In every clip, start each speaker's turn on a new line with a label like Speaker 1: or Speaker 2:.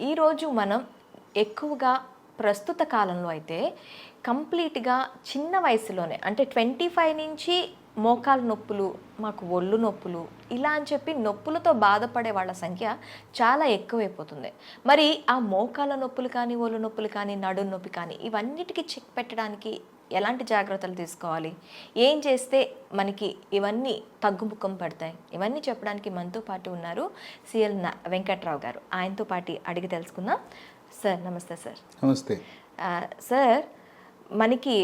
Speaker 1: ఈరోజు మనం ఎక్కువగా ప్రస్తుత కాలంలో అయితే కంప్లీట్గా చిన్న వయసులోనే అంటే 25 నుంచి మోకాలు నొప్పులు, మాకు ఒళ్ళు నొప్పులు ఇలా అని చెప్పి నొప్పులతో బాధపడే వాళ్ళ సంఖ్య చాలా ఎక్కువైపోతుంది. మరి ఆ మోకాల నొప్పులు కానీ, ఒళ్ళు నొప్పులు కానీ, నడుం నొప్పి కానీ ఇవన్నిటికీ చెక్ పెట్టడానికి ఎలాంటి జాగ్రత్తలు తీసుకోవాలి, ఏం చేస్తే మనకి ఇవన్నీ తగ్గుముఖం పడతాయి, ఇవన్నీ చెప్పడానికి మనతో పాటు ఉన్నారు సిఎల్ వెంకట్రావు గారు. ఆయనతో పాటు అడిగి తెలుసుకుందాం. సార్ నమస్తే. సార్
Speaker 2: నమస్తే.
Speaker 1: సార్ మనకి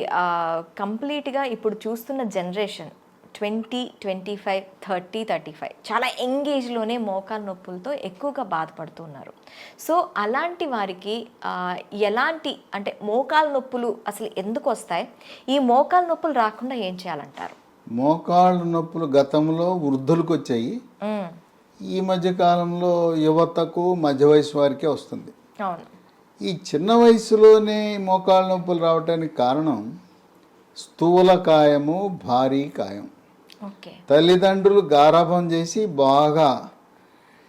Speaker 1: కంప్లీట్గా ఇప్పుడు చూస్తున్న జనరేషన్ 20, 25, 30, 35 చాలా ఎంగేజ్లోనే మోకాలు నొప్పులతో ఎక్కువగా బాధపడుతున్నారు. సో అలాంటి వారికి ఎలాంటి అంటే మోకాలు నొప్పులు అసలు ఎందుకు వస్తాయి, ఈ మోకాలు నొప్పులు రాకుండా ఏం చేయాలంటారు?
Speaker 2: మోకాళ్ళు నొప్పులు గతంలో వృద్ధులకు వచ్చాయి, ఈ మధ్య కాలంలో యువతకు మధ్య వయసు వారికే వస్తుంది.
Speaker 1: అవును.
Speaker 2: ఈ చిన్న వయసులోనే మోకాళ్ళ నొప్పులు రావడానికి కారణం స్థూలకాయము, భారీ కాయం. తల్లిదండ్రులు గారాబం చేసి బాగా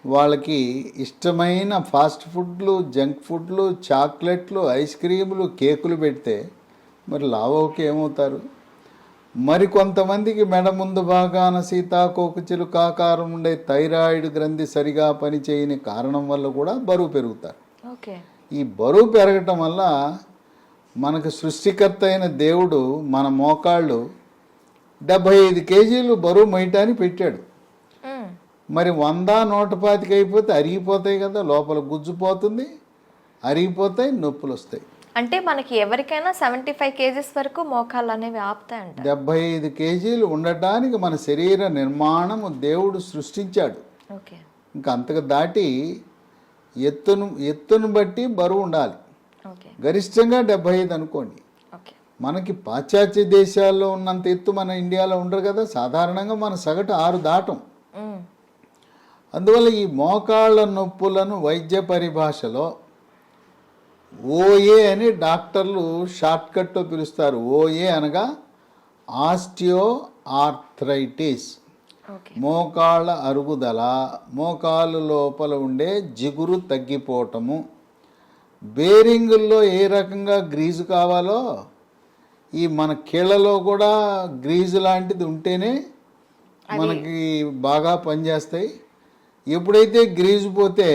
Speaker 2: వాళ్ళకి ఇష్టమైన ఫాస్ట్ ఫుడ్లు, జంక్ ఫుడ్లు, చాక్లెట్లు, ఐస్ క్రీములు, కేకులు పెడితే మరి లావోకి ఏమవుతారు? మరి కొంతమందికి మెడ ముందు భాగాన సీతాకోకచిలుక ఆకారం ఉండే థైరాయిడ్ గ్రంథి సరిగా పనిచేయని కారణం వల్ల కూడా బరువు పెరుగుతారు. ఈ బరువు పెరగటం వల్ల మనకు సృష్టికర్త అయిన దేవుడు మన మోకాళ్ళు 75 కేజీలు బరువు మొయ్యటానికి పెట్టాడు. మరి 100, 125 అయిపోతే అరిగిపోతాయి కదా, లోపల గుజ్జుపోతుంది, అరిగిపోతాయి, నొప్పులు వస్తాయి.
Speaker 1: అంటే మనకి ఎవరికైనా 75 కేజీస్ వరకు మోకాళ్ళు అనేవి ఆపుతాయంట.
Speaker 2: 75 కేజీలు ఉండటానికి మన శరీర నిర్మాణము దేవుడు సృష్టించాడు. ఇంకా అంతకు దాటి ఎత్తును బట్టి బరువు ఉండాలి. గరిష్టంగా 75 అనుకోండి. మనకి పాశ్చాత్య దేశాల్లో ఉన్నంత ఎత్తు మన ఇండియాలో ఉండరు కదా, సాధారణంగా మన సగటు 6 దాటం. అందువల్ల ఈ మోకాళ్ళ నొప్పులను వైద్య పరిభాషలో ఓఏ అని డాక్టర్లు షార్ట్కట్లో పిలుస్తారు. ఓఏ అనగా ఆస్టియో ఆర్థరైటిస్, మోకాళ్ళ అరుగుదల, మోకాలు లోపల ఉండే జిగురు తగ్గిపోవటము. బేరింగుల్లో ఏ రకంగా గ్రీజు కావాలో ఈ మన కీళ్ళలో కూడా గ్రీజు లాంటిది ఉంటేనే మనకి బాగా పనిచేస్తాయి. ఎప్పుడైతే గ్రీజు పోతే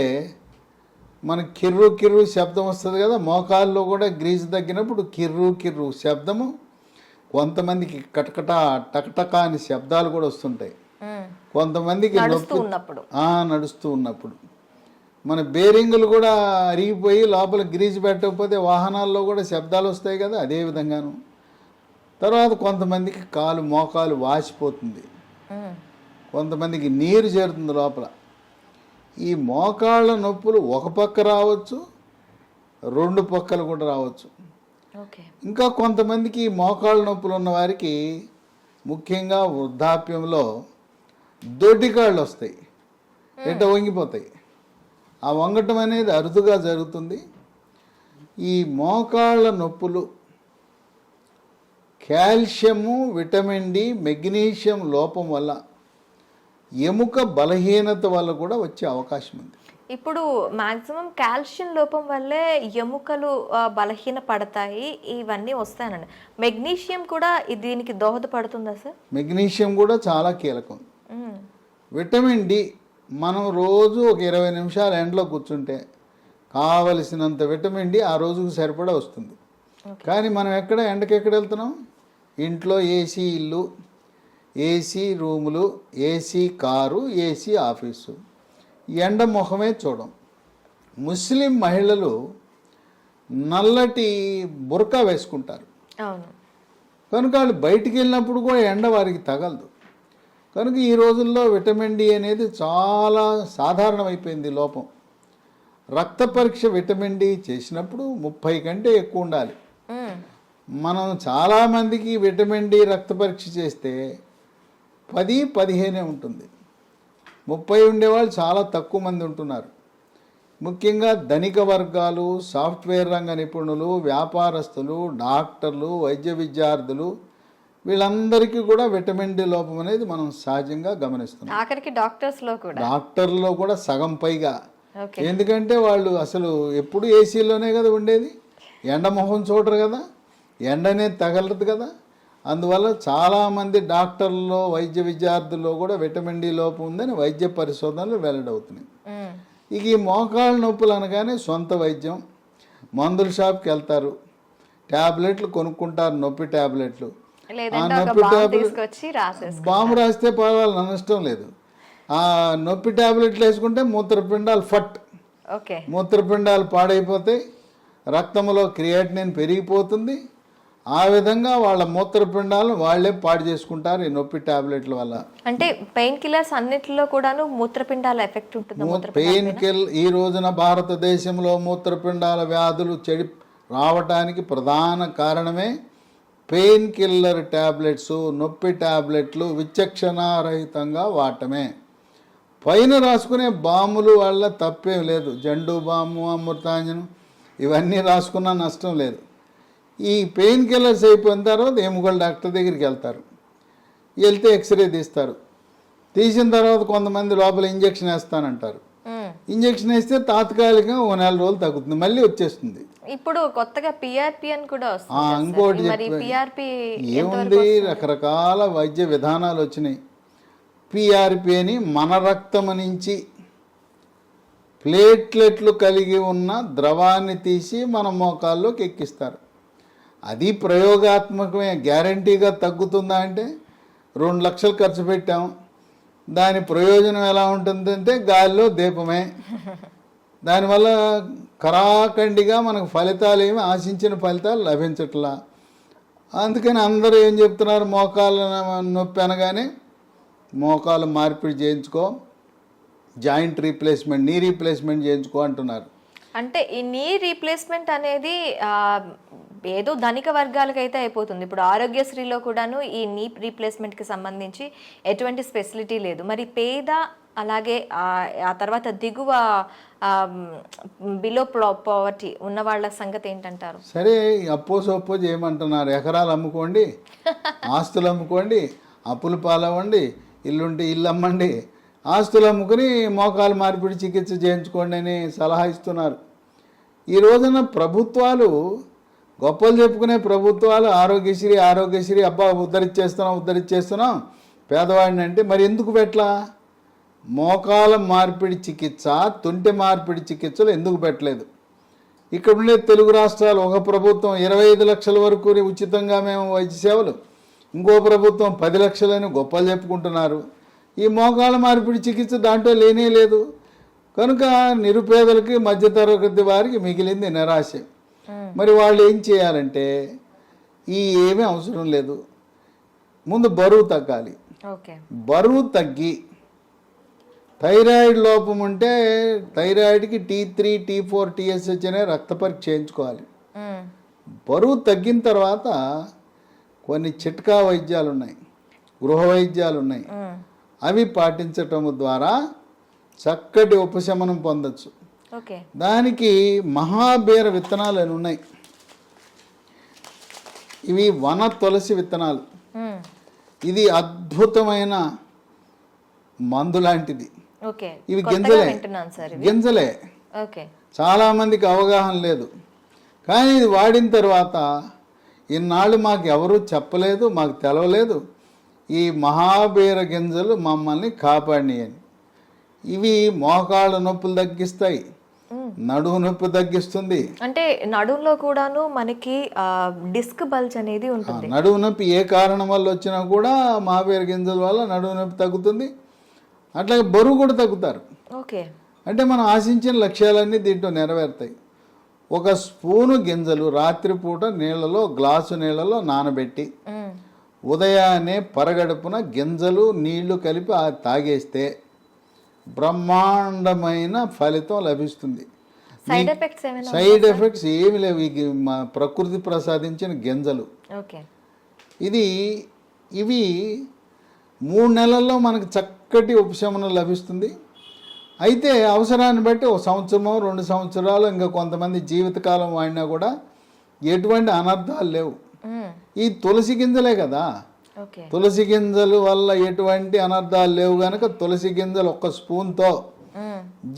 Speaker 2: మనకి కిర్రు కిర్రు శబ్దం వస్తుంది కదా, మోకాల్లో కూడా గ్రీజు తగ్గినప్పుడు కిర్రు కిర్రు శబ్దము, కొంతమందికి కటకట టకటక అని శబ్దాలు కూడా వస్తుంటాయి. కొంతమందికి నడుస్తూ ఉన్నప్పుడు మన బేరింగులు కూడా అరిగిపోయి లోపల గ్రీజు పెట్టకపోతే వాహనాల్లో కూడా శబ్దాలు వస్తాయి కదా, అదే విధంగాను. తర్వాత కొంతమందికి మోకాలు వాసిపోతుంది, కొంతమందికి నీరు చేరుతుంది లోపల. ఈ మోకాళ్ళ నొప్పులు ఒక పక్క రావచ్చు, 2 పక్కలు కూడా రావచ్చు. ఇంకా కొంతమందికి మోకాళ్ళ నొప్పులు ఉన్న వారికి ముఖ్యంగా వృద్ధాప్యంలో దొడ్డికాళ్ళు వస్తాయి, ఎట వంగిపోతాయి. ఆ వంగటం అనేది అరుదుగా జరుగుతుంది. ఈ మోకాళ్ళ నొప్పులు కాల్షియము, విటమిన్ డి, మెగ్నీషియం లోపం వల్ల, ఎముక బలహీనత వల్ల కూడా వచ్చే అవకాశం ఉంది.
Speaker 1: ఇప్పుడు మాక్సిమం కాల్షియం లోపం వల్లే ఎముకలు బలహీన పడతాయి, ఇవన్నీ వస్తాయనండి. మెగ్నీషియం కూడా దీనికి దోహదపడుతుందా సార్?
Speaker 2: మెగ్నీషియం కూడా చాలా కీలకం. విటమిన్ డి మనం రోజు ఒక 20 నిమిషాలు ఎండలో కూర్చుంటే కావలసినంత విటమిన్ డి ఆ రోజుకు సరిపడా వస్తుంది. కానీ మనం ఎండకి వెళ్తున్నాం? ఇంట్లో ఏసీ ఇల్లు, ఏసీ రూములు, ఏసీ కారు, ఏసీ ఆఫీసు, ఎండ ముఖమే చూడం. ముస్లిం మహిళలు నల్లటి బుర్కా వేసుకుంటారు కనుక వాళ్ళు బయటికి వెళ్ళినప్పుడు కూడా ఎండ వారికి తగలదు. కనుక ఈ రోజుల్లో విటమిన్ డి అనేది చాలా సాధారణమైపోయింది లోపం. రక్త పరీక్ష విటమిన్ డి చేసినప్పుడు 30 కంటే ఎక్కువ ఉండాలి. మనం చాలామందికి విటమిన్ డి రక్త పరీక్ష చేస్తే 10-15 ఉంటుంది. 30 ఉండేవాళ్ళు చాలా తక్కువ మంది ఉంటున్నారు. ముఖ్యంగా ధనిక వర్గాలు, సాఫ్ట్వేర్ రంగ నిపుణులు, వ్యాపారస్తులు, డాక్టర్లు, వైద్య విద్యార్థులు, వీళ్ళందరికీ కూడా విటమిన్ డి లోపం అనేది మనం సహజంగా గమనిస్తున్నాం.
Speaker 1: ఆఖరికి డాక్టర్స్లో కూడా
Speaker 2: సగం పైగా
Speaker 1: ఓకే.
Speaker 2: ఎందుకంటే వాళ్ళు అసలు ఎప్పుడు ఏసీలోనే కదా ఉండేది, ఎండ మొహం చూడరు కదా, ఎండ అనేది తగలదు కదా. అందువల్ల చాలామంది డాక్టర్లలో వైద్య విద్యార్థుల్లో కూడా విటమిన్ డి లోపం ఉందని వైద్య పరిశోధనలు వెల్లడవుతున్నాయి. ఇక ఈ మోకాళ్ళ నొప్పులు అనగానే సొంత వైద్యం, మందుల షాప్కి వెళ్తారు, ట్యాబ్లెట్లు కొనుక్కుంటారు, నొప్పి ట్యాబ్లెట్లు. ఆ
Speaker 1: లేదంటే ఒక
Speaker 2: నొప్పి
Speaker 1: బాంబు
Speaker 2: ట్యాబ్లెట్
Speaker 1: తీసుకొచ్చి రాసేసుకో.
Speaker 2: బాంబు రాస్తే పర్వాలేదు, నష్టం లేదు. ఆ నొప్పి ట్యాబ్లెట్లు వేసుకుంటే మూత్రపిండాలు
Speaker 1: ఓకే.
Speaker 2: మూత్రపిండాలు పాడైపోతాయి, రక్తంలో క్రియాటినిన్ పెరిగిపోతుంది. ఆ విధంగా వాళ్ళ మూత్రపిండాలను వాళ్ళే పాడు చేసుకుంటారు ఈ నొప్పి ట్యాబ్లెట్ల వల్ల.
Speaker 1: అంటే పెయిన్ కిల్లర్స్ అన్నిటిలో కూడాను మూత్రపిండాల ఎఫెక్ట్ ఉంటుంది.
Speaker 2: పెయిన్ కిల్ ఈ రోజున భారతదేశంలో మూత్రపిండాల వ్యాధులు రావటానికి ప్రధాన కారణమే పెయిన్ కిల్లర్ ట్యాబ్లెట్స్, నొప్పి ట్యాబ్లెట్లు విచక్షణారహితంగా వాడటమే. పైన రాసుకునే బాములు వల్ల తప్పేం లేదు, జండు బాము, అమృతాంజనం ఇవన్నీ రాసుకున్నా నష్టం లేదు. ఈ పెయిన్ కిల్లర్స్ అయిపోయిన తర్వాత ఎముకల డాక్టర్ దగ్గరికి వెళ్తారు, వెళ్తే ఎక్స్రే తీస్తారు, తీసిన తర్వాత కొంతమంది లోపల ఇంజక్షన్ వేస్తానంటారు. ఇంజక్షన్ వేస్తే తాత్కాలికంగా 1 నెల రోజులు తగ్గుతుంది, మళ్ళీ వచ్చేస్తుంది.
Speaker 1: ఇప్పుడు కొత్తగా పిఆర్పి అని కూడా
Speaker 2: ఇంకోటి ఏముంది, రకరకాల వైద్య విధానాలు వచ్చినాయి. పిఆర్పి అని మన రక్తం నుంచి ప్లేట్లెట్లు కలిగి ఉన్న ద్రవాన్ని తీసి మన మోకాల్లోకి ఎక్కిస్తారు. అది ప్రయోగాత్మకమే, గ్యారంటీగా తగ్గుతుందా అంటే 2 లక్షలు ఖర్చు పెట్టాం, దాని ప్రయోజనం ఎలా ఉంటుందంటే గాలిలో దీపమే. దానివల్ల కరాఖండిగా మనకు ఫలితాలు ఏమి ఆశించిన ఫలితాలు లభించట్లా. అందుకని అందరూ ఏం చెప్తున్నారు, మోకాళ్ళ నొప్పి అనగానే మోకాలు మార్పిడి చేయించుకో, జాయింట్ రీప్లేస్మెంట్, నీ రీప్లేస్మెంట్ చేయించుకో అంటున్నారు.
Speaker 1: అంటే ఈ నీ రీప్లేస్మెంట్ అనేది ఏదో ధనిక వర్గాలకైతే అయిపోతుంది. ఇప్పుడు ఆరోగ్యశ్రీలో కూడాను ఈ నీ రీప్లేస్మెంట్కి సంబంధించి ఎటువంటి ఫెసిలిటీ లేదు. మరి పేద అలాగే ఆ తర్వాత దిగువ బిలో పావర్టీ ఉన్న వాళ్ళ సంగతి ఏంటంటారు?
Speaker 2: సరే, అప్పో చేయమంటున్నారు, ఎకరాలు అమ్ముకోండి, ఆస్తులు అమ్ముకోండి, అప్పులు పాలవ్వండి, ఇల్లుంటే ఇల్లు అమ్మండి, ఆస్తులు అమ్ముకుని మోకాలు మార్పిడి చికిత్స చేయించుకోండి అని సలహా ఇస్తున్నారు. ఈ రోజున ప్రభుత్వాలు, గొప్పలు చెప్పుకునే ప్రభుత్వాలు ఆరోగ్యశ్రీ అబ్బా ఉద్ధరించేస్తున్నాం పేదవాడిని అంటే, మరి ఎందుకు పెట్టలా? మోకాల మార్పిడి చికిత్స, తుంటి మార్పిడి చికిత్సలు ఎందుకు పెట్టలేదు? ఇక్కడ ఉండే తెలుగు రాష్ట్రాలు, ఒక ప్రభుత్వం 25 లక్షల వరకు ఉచితంగా మేము వైద్య సేవలు, ఇంకో ప్రభుత్వం 10 లక్షలని గొప్పలు చెప్పుకుంటున్నారు. ఈ మోకాల మార్పిడి చికిత్స దాంట్లో లేనే లేదు. కనుక నిరుపేదలకి, మధ్యతరగతి వారికి మిగిలింది నిరాశ. మరి వాళ్ళు ఏం చేయాలంటే, ఏమీ అవసరం లేదు, ముందు బరువు తగ్గాలి. బరువు తగ్గి థైరాయిడ్ లోపం ఉంటే థైరాయిడ్కి T3, T4, TSH అనే రక్త పరీక్ష చేయించుకోవాలి. బరువు తగ్గిన తర్వాత కొన్ని చిట్కా వైద్యాలు ఉన్నాయి, గృహ వైద్యాలు ఉన్నాయి, అవి పాటించటం ద్వారా చక్కటి ఉపశమనం పొందొచ్చు. దానికి మహాబీర విత్తనాలు అని ఉన్నాయి, ఇవి వన తులసి విత్తనాలు. ఇది అద్భుతమైన మందు లాంటిది. ఇవి గింజలే. చాలా మందికి అవగాహన లేదు, కానీ ఇది వాడిన తర్వాత ఇన్నాళ్ళు మాకు ఎవరూ చెప్పలేదు, మాకు తెలవలేదు, ఈ మహాబీర గింజలు మమ్మల్ని కాపాడినాయి అని. ఇవి మోకాళ్ళ నొప్పులు తగ్గిస్తాయి, నడుము నొప్పి తగ్గిస్తుంది.
Speaker 1: అంటే నడుములో కూడాను మనకి డిస్క్ బల్జ్ అనేది ఉంటుంది.
Speaker 2: నడుము నొప్పి ఏ కారణం వల్ల వచ్చినా కూడా మహాబీర గింజల వల్ల నడుము నొప్పి తగ్గుతుంది. అట్లాగే బరువు కూడా తగ్గుతారు. అంటే మనం ఆశించిన లక్ష్యాలన్నీ దీంట్లో నెరవేరుతాయి. 1 స్పూను గింజలు రాత్రిపూట గ్లాసు నీళ్ళలో నానబెట్టి ఉదయాన్నే పరగడుపున గింజలు నీళ్లు కలిపి తాగేస్తే బ్రహ్మాండమైన ఫలితం లభిస్తుంది. సైడ్ ఎఫెక్ట్స్ ఏమి లేవు. ప్రకృతి ప్రసాదించిన గింజలు. ఇవి 3 నెలల్లో మనకు చక్కటి ఉపశమనం లభిస్తుంది. అయితే అవసరాన్ని బట్టి 1 సంవత్సరమో 2 సంవత్సరాలు, ఇంకా కొంతమంది జీవితకాలం వాడినా కూడా ఎటువంటి అనర్థాలు లేవు. ఈ తులసి గింజలే కదా, తులసి గింజల వల్ల ఎటువంటి అనర్థాలు లేవు కనుక తులసి గింజలు 1 స్పూన్తో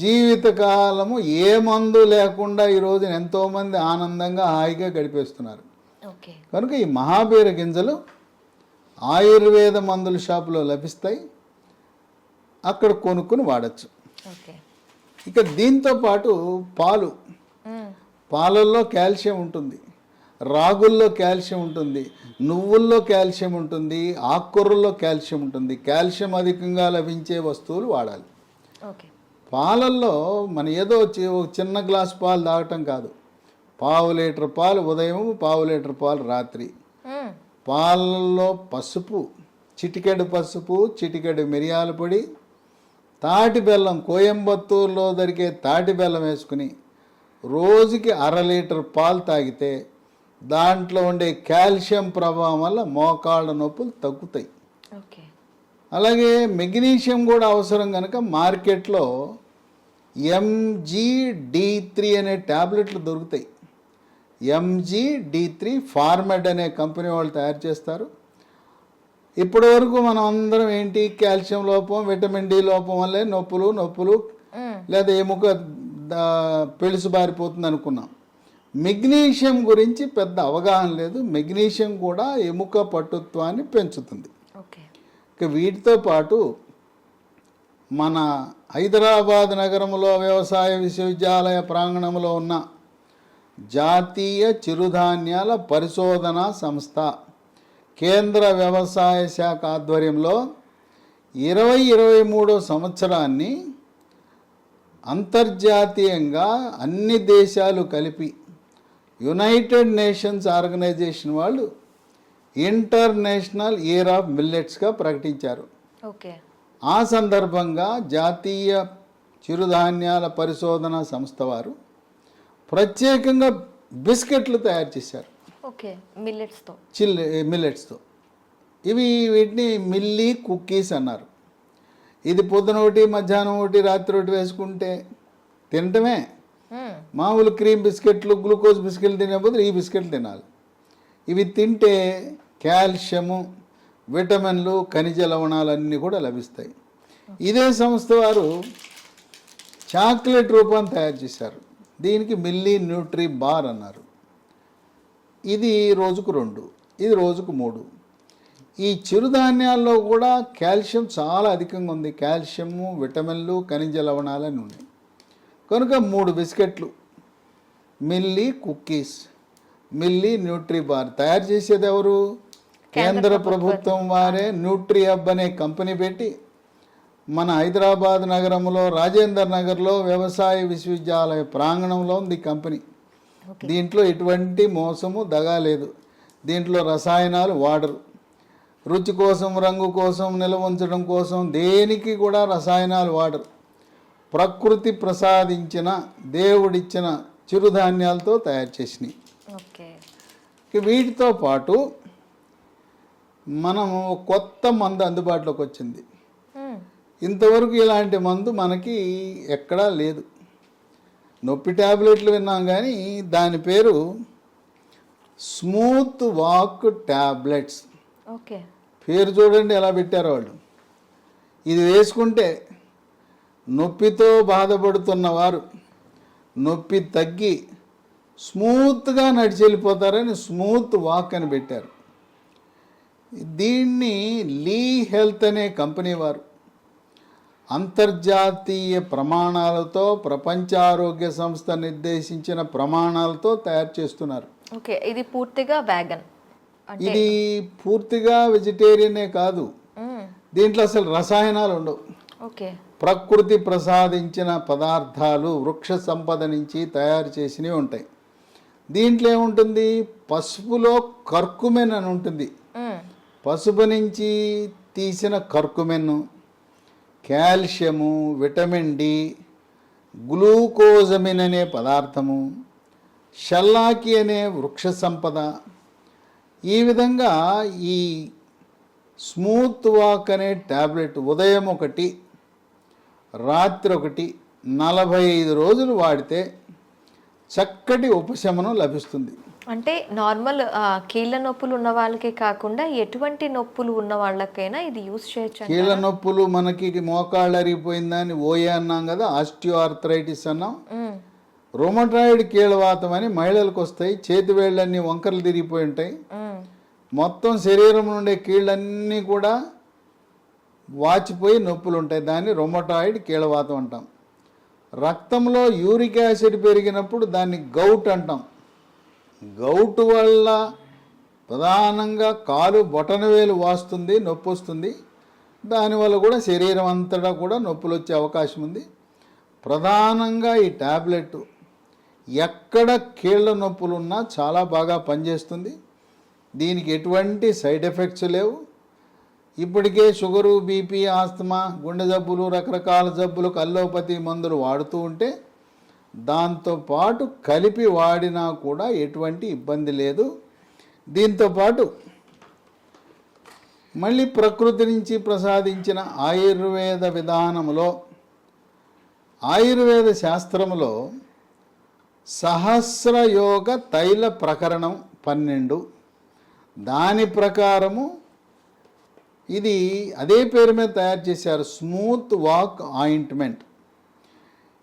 Speaker 2: జీవితకాలము ఏ మందు లేకుండా ఈ రోజున ఎంతోమంది ఆనందంగా హాయిగా గడిపేస్తున్నారు.
Speaker 1: ఓకే.
Speaker 2: కనుక ఈ మహాబీర గింజలు ఆయుర్వేద మందుల షాపులో లభిస్తాయి, అక్కడ కొనుక్కుని వాడచ్చు.
Speaker 1: ఓకే.
Speaker 2: ఇక దీంతో పాటు పాలల్లో కాల్షియం ఉంటుంది, రాగుల్లో కాల్షియం ఉంటుంది, నువ్వుల్లో కాల్షియం ఉంటుంది, ఆకుకూరల్లో కాల్షియం ఉంటుంది. కాల్షియం అధికంగా లభించే వస్తువులు వాడాలి.
Speaker 1: ఓకే.
Speaker 2: పాలల్లో మన ఏదో ఒక చిన్న గ్లాస్ పాలు తాగటం కాదు. 1/2 లీటర్ పాలు ఉదయం, 1/2 లీటర్ పాలు రాత్రి. పాలల్లో పసుపు, చిటికెడు పసుపు, చిటికెడు మిరియాల పొడి, తాటి బెల్లం, కోయంబత్తూరులో దొరికే తాటి బెల్లం వేసుకుని రోజుకి 1/2 లీటర్ పాలు తాగితే దాంట్లో ఉండే కాల్షియం ప్రభావం వల్ల మోకాళ్ళ నొప్పులు తగ్గుతాయి.
Speaker 1: ఓకే. అలాగే
Speaker 2: మెగ్నీషియం కూడా అవసరం కనుక మార్కెట్లో MGD3 అనే ట్యాబ్లెట్లు దొరుకుతాయి. MGD3 ఫార్మెడ్ అనే కంపెనీ వాళ్ళు తయారు చేస్తారు. ఇప్పటి వరకు మనం అందరం ఏంటి, కాల్షియం లోపం, విటమిన్ డి లోపం వల్లే నొప్పులు లేదా ఎముక పెళుసు బారిపోతుంది అనుకున్నాం. మెగ్నీషియం గురించి పెద్ద అవగాహన లేదు. మెగ్నీషియం కూడా ఎముక పటుత్వాన్ని పెంచుతుంది. ఇక వీటితో పాటు మన హైదరాబాద్ నగరంలో వ్యవసాయ విశ్వవిద్యాలయ ప్రాంగణంలో ఉన్న జాతీయ చిరుధాన్యాల పరిశోధనా సంస్థ కేంద్ర వ్యవసాయ శాఖ ఆధ్వర్యంలో 2023 సంవత్సరాన్ని అంతర్జాతీయంగా అన్ని దేశాలు కలిపి యునైటెడ్ నేషన్స్ ఆర్గనైజేషన్ వాళ్ళు ఇంటర్నేషనల్ ఇయర్ ఆఫ్ మిల్లెట్స్గా ప్రకటించారు.
Speaker 1: ఓకే.
Speaker 2: ఆ సందర్భంగా జాతీయ చిరుధాన్యాల పరిశోధన సంస్థ వారు ప్రత్యేకంగా బిస్కెట్లు తయారు చేశారు.
Speaker 1: ఓకే. మిల్లెట్స్తో.
Speaker 2: మిల్లెట్స్తో. వీటిని మిల్లీ కుక్కీస్ అన్నారు. ఇది పొద్దున ఒకటి, మధ్యాహ్నం ఒకటి, రాత్రి ఒకటి వేసుకుంటే తినటమే. మామూలు క్రీమ్ బిస్కెట్లు, గ్లూకోజ్ బిస్కెట్లు తినే బదులు ఈ బిస్కెట్లు తినాలి. ఇవి తింటే కాల్షియము, విటమిన్లు, ఖనిజ లవణాలు అన్నీ కూడా లభిస్తాయి. ఇదే సంస్థ వారు చాక్లెట్ రూపాన్ని తయారు చేశారు. దీనికి మిల్లీ న్యూట్రీ బార్ అన్నారు. ఇది రోజుకు 2, ఇది రోజుకు 3. ఈ చిరుధాన్యాల్లో కూడా కాల్షియం చాలా అధికంగా ఉంది. కాల్షియము, విటమిన్లు, ఖనిజ లవణాలు అని ఉన్నాయి. కనుక 3 బిస్కెట్లు, milli cookies, milli Nutri bar తయారు చేసేది ఎవరు? కేంద్ర ప్రభుత్వం వారే న్యూట్రీ హబ్ అనే కంపెనీ పెట్టి మన హైదరాబాద్ నగరంలో రాజేందర్ నగర్లో వ్యవసాయ విశ్వవిద్యాలయ ప్రాంగణంలో ఉంది కంపెనీ. దీంట్లో ఎటువంటి మోసము దగా లేదు. దీంట్లో రసాయనాలు వాడరు. రుచి కోసం, రంగు కోసం, నిల్వ ఉంచడం కోసం దేనికి కూడా రసాయనాలు వాడరు. ప్రకృతి ప్రసాదించిన, దేవుడిచ్చిన చిరుధాన్యాలతో తయారు చేసినవి. వీటితో పాటు మనము కొత్త మందు అందుబాటులోకి వచ్చింది. ఇంతవరకు ఇలాంటి మందు మనకి ఎక్కడా లేదు. నొప్పి ట్యాబ్లెట్లు విన్నాం కానీ దాని పేరు స్మూత్ వాక్ ట్యాబ్లెట్స్. పేరు చూడండి ఎలా పెట్టారో వాళ్ళు. ఇది వేసుకుంటే నొప్పితో బాధపడుతున్న వారు నొప్పి తగ్గి స్మూత్గా నడిచి వెళ్ళిపోతారని స్మూత్ వాక్ అని పెట్టారు. దీన్ని లీ హెల్త్ అనే కంపెనీ వారు అంతర్జాతీయ ప్రమాణాలతో, ప్రపంచ ఆరోగ్య సంస్థ నిర్దేశించిన ప్రమాణాలతో తయారు చేస్తున్నారు.
Speaker 1: ఇది పూర్తిగా వ్యాగన్.
Speaker 2: ఇది పూర్తిగా వెజిటేరియనే కాదు. దీంట్లో అసలు రసాయనాలు ఉండవు. ప్రకృతి ప్రసాదించిన పదార్థాలు, వృక్ష సంపద నుంచి తయారు చేసినవి ఉంటాయి. దీంట్లో ఏముంటుంది? పసుపులో కర్కుమెన్ అని ఉంటుంది. పసుపు నుంచి తీసిన కర్కుమెన్, కాల్షియము, విటమిన్ డి, గ్లూకోజమిన్ అనే పదార్థము, షల్లాకి అనే వృక్ష సంపద. ఈ విధంగా ఈ స్మూత్ వాక్ అనే ట్యాబ్లెట్ ఉదయం 1, రాత్రి 1, 45 రోజులు వాడితే చక్కటి ఉపశమనం లభిస్తుంది.
Speaker 1: అంటే నార్మల్ కీళ్ళ నొప్పులు ఉన్న వాళ్ళకే కాకుండా ఎటువంటి నొప్పులు ఉన్న వాళ్ళకైనా ఇది యూస్ చేయొచ్చు.
Speaker 2: కీళ్ళ నొప్పులు మనకి మోకాళ్ళు అరిగిపోయిందని ఓఏ అన్నాం కదా, ఆస్టియో ఆర్థరైటిస్ అన్నాం. రొమటాయిడ్ కీళ్ళవాతం అని మహిళలకు వస్తాయి. చేతి వేళ్ళన్నీ వంకరలు తిరిగిపోయి ఉంటాయి. మొత్తం శరీరం నుండే కీళ్ళన్నీ కూడా వాచిపోయి నొప్పులు ఉంటాయి. దాన్ని రొమటాయిడ్ కీళ్ళవాతం అంటాం. రక్తంలో యూరిక్ యాసిడ్ పెరిగినప్పుడు దాన్ని గౌట్ అంటాం. గౌట్ వల్ల ప్రధానంగా కాలు బొటనవేలు వాస్తుంది, నొప్పి వస్తుంది. దానివల్ల కూడా శరీరం అంతటా కూడా నొప్పులు వచ్చే అవకాశం ఉంది. ప్రధానంగా ఈ ట్యాబ్లెట్ ఎక్కడ కీళ్ళ నొప్పులు ఉన్నా చాలా బాగా పనిచేస్తుంది. దీనికి ఎటువంటి సైడ్ ఎఫెక్ట్స్ లేవు. ఇప్పటికే షుగరు, బీపీ, ఆస్తమా, గుండె జబ్బులు, రకరకాల జబ్బులకు అల్లోపతి మందులు వాడుతూ ఉంటే దాంతోపాటు కలిపి వాడినా కూడా ఎటువంటి ఇబ్బంది లేదు. దీంతోపాటు మళ్ళీ ప్రకృతి నుంచి ప్రసాదించిన ఆయుర్వేద విధానంలో, ఆయుర్వేద శాస్త్రంలో సహస్రయోగ తైల ప్రకరణం 12, దాని ప్రకారము ఇది అదే పేరు మీద తయారు చేశారు, స్మూత్ వాక్ ఆయింట్మెంట్.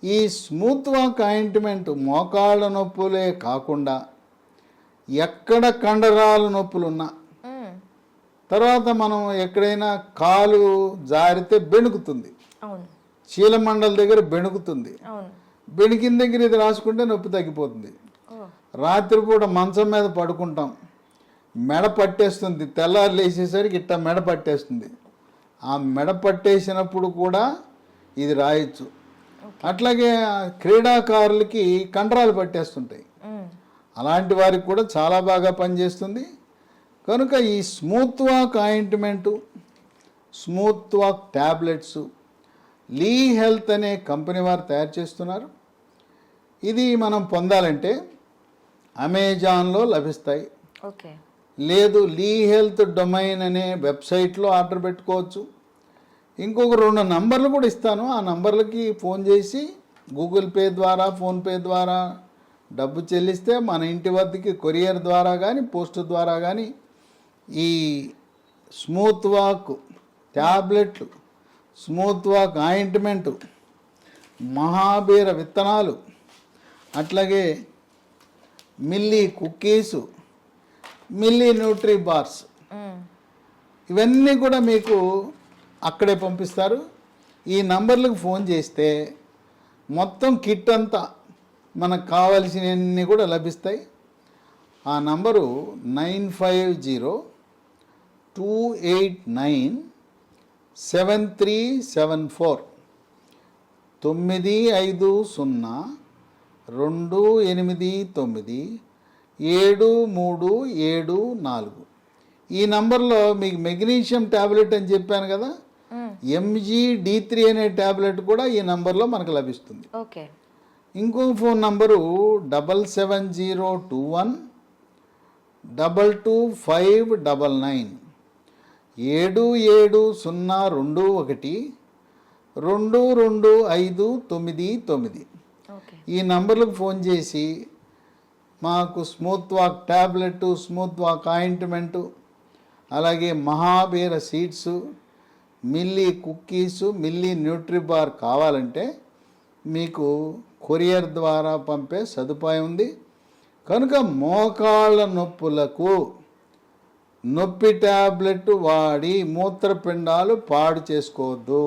Speaker 2: ఈ స్మూత్ వాక్ ఆయింట్మెంట్ మోకాళ్ళ నొప్పులే కాకుండా ఎక్కడ కండరాల నొప్పులున్నా, తర్వాత మనం ఎక్కడైనా కాలు జారితే బెణుకుతుంది, చీలమండల దగ్గర బెణుకుతుంది, బెణికిన దగ్గర ఇది రాసుకుంటే నొప్పి తగ్గిపోతుంది. రాత్రిపూట మంచం మీద పడుకుంటాం, మెడ పట్టేస్తుంది, తెల్లారు లేచేసరికి ఇట్లా మెడ పట్టేస్తుంది. ఆ మెడ పట్టేసినప్పుడు కూడా ఇది రాయొచ్చు. అట్లాగే క్రీడాకారులకి కండరాలు పట్టేస్తుంటాయి, అలాంటి వారికి కూడా చాలా బాగా పనిచేస్తుంది. కనుక ఈ smooth walk ointment, smooth walk tablets Lee health అనే కంపెనీ వారు తయారు చేస్తున్నారు. ఇది మనం పొందాలంటే అమెజాన్లో లభిస్తాయి.
Speaker 1: ఓకే,
Speaker 2: లేదు లీ హెల్త్ డొమైన్ అనే వెబ్సైట్లో ఆర్డర్ పెట్టుకోవచ్చు. ఇంకొక 2 నంబర్లు కూడా ఇస్తాను. ఆ నంబర్లకి ఫోన్ చేసి గూగుల్ పే ద్వారా, ఫోన్పే ద్వారా డబ్బు చెల్లిస్తే మన ఇంటి వద్దకి కొరియర్ ద్వారా కానీ, పోస్ట్ ద్వారా కానీ ఈ స్మూత్ వాక్ ట్యాబ్లెట్లు, స్మూత్ వాక్ ఆయింట్మెంటు, మహాబీర విత్తనాలు, అట్లాగే మిల్లీ కుక్కీసు, మిల్లీ న్యూట్రీ బార్స్, ఇవన్నీ కూడా మీకు అక్కడే పంపిస్తారు. ఈ నంబర్లకు ఫోన్ చేస్తే మొత్తం కిట్ అంతా మనకు కావలసినవన్నీ కూడా లభిస్తాయి. ఆ నంబరు 9502897374 95028973774. ఈ నంబర్లో మీకు మెగ్నీషియం ట్యాబ్లెట్ అని చెప్పాను కదా, MGD3 అనే ట్యాబ్లెట్ కూడా ఈ నంబర్లో మనకు లభిస్తుంది.
Speaker 1: ఓకే,
Speaker 2: ఇంకో ఫోన్ నంబరు 7702122599 7702212259. ఈ నంబర్లకు ఫోన్ చేసి మాకు smooth walk tablet, smooth walk ointment, అలాగే మహాబీర సీడ్స్, మిల్లీ కుక్కీసు, మిల్లీ న్యూట్రీబార్ కావాలంటే మీకు కొరియర్ ద్వారా పంపే సదుపాయం ఉంది. కనుక మోకాళ్ళ నొప్పులకు నొప్పి ట్యాబ్లెట్ వాడి మూత్రపిండాలు పాడు చేసుకోవద్దు.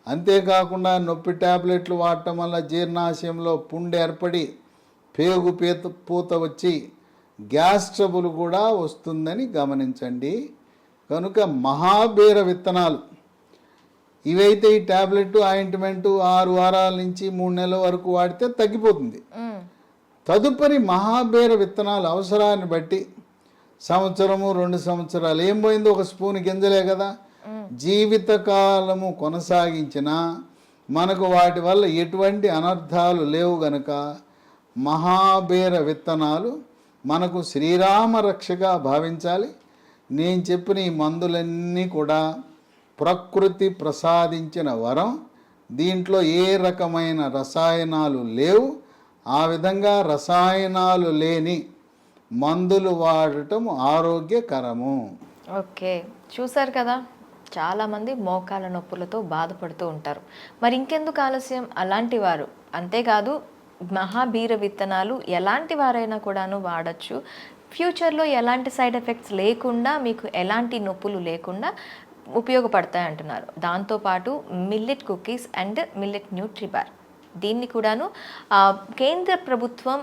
Speaker 2: అంతేకాకుండా నొప్పి ట్యాబ్లెట్లు వాడటం వల్ల జీర్ణాశయంలో పుండు ఏర్పడి పేగు పూత వచ్చి గ్యాస్ ట్రబుల్ కూడా వస్తుందని గమనించండి. కనుక మహాబీర విత్తనాలు ఇవైతే ఈ ట్యాబ్లెట్ ఆయింట్మెంటు 6 వారాల నుంచి 3 నెలల వరకు వాడితే తగ్గిపోతుంది. తదుపరి మహాబీర విత్తనాలు అవసరాన్ని బట్టి సంవత్సరము 2 సంవత్సరాలు ఏం పోయింది, 1 స్పూన్ గింజలే కదా, జీవితకాలము కొనసాగించినా మనకు వాటి వల్ల ఎటువంటి అనర్థాలు లేవు గనుక మహాబీర విత్తనాలు మనకు శ్రీరామ రక్షగా భావించాలి. నేను చెప్పిన ఈ మందులన్నీ కూడా ప్రకృతి ప్రసాదించిన వరం. దీంట్లో ఏ రకమైన రసాయనాలు లేవు. ఆ విధంగా రసాయనాలు లేని మందులు వాడటం ఆరోగ్యకరము.
Speaker 1: ఓకే, చూసారు కదా, చాలామంది మోకాల నొప్పులతో బాధపడుతూ ఉంటారు. మరి ఇంకెందుకు ఆలస్యం? అలాంటి వారు అంతేకాదు, మహాబీర విత్తనాలు ఎలాంటి వారైనా కూడాను వాడచ్చు. ఫ్యూచర్లో ఎలాంటి సైడ్ ఎఫెక్ట్స్ లేకుండా, మీకు ఎలాంటి నొప్పులు లేకుండా ఉపయోగపడతాయి అంటున్నారు. దాంతోపాటు మిల్లెట్ కుకీస్ అండ్ మిల్లెట్ న్యూట్రిబార్, దీన్ని కూడాను కేంద్ర ప్రభుత్వం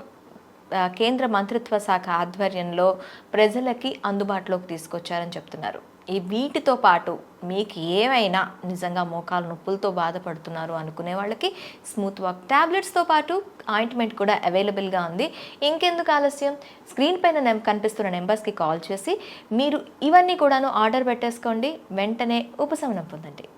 Speaker 1: కేంద్ర మంత్రిత్వ శాఖ ఆధ్వర్యంలో ప్రజలకి అందుబాటులోకి తీసుకొచ్చారని చెప్తున్నారు. ఈ వీటితో పాటు మీకు ఏమైనా నిజంగా మోకాలు నొప్పులతో బాధపడుతున్నారు అనుకునే వాళ్ళకి స్మూత్ వాక్ ట్యాబ్లెట్స్తో పాటు ఆయింట్మెంట్ కూడా అవైలబుల్గా ఉంది. ఇంకెందుకు ఆలస్యం? స్క్రీన్ పైన కనిపిస్తున్న నెంబర్స్కి కాల్ చేసి మీరు ఇవన్నీ కూడాను ఆర్డర్ పెట్టేసుకోండి. వెంటనే ఉపశమనం పొందండి.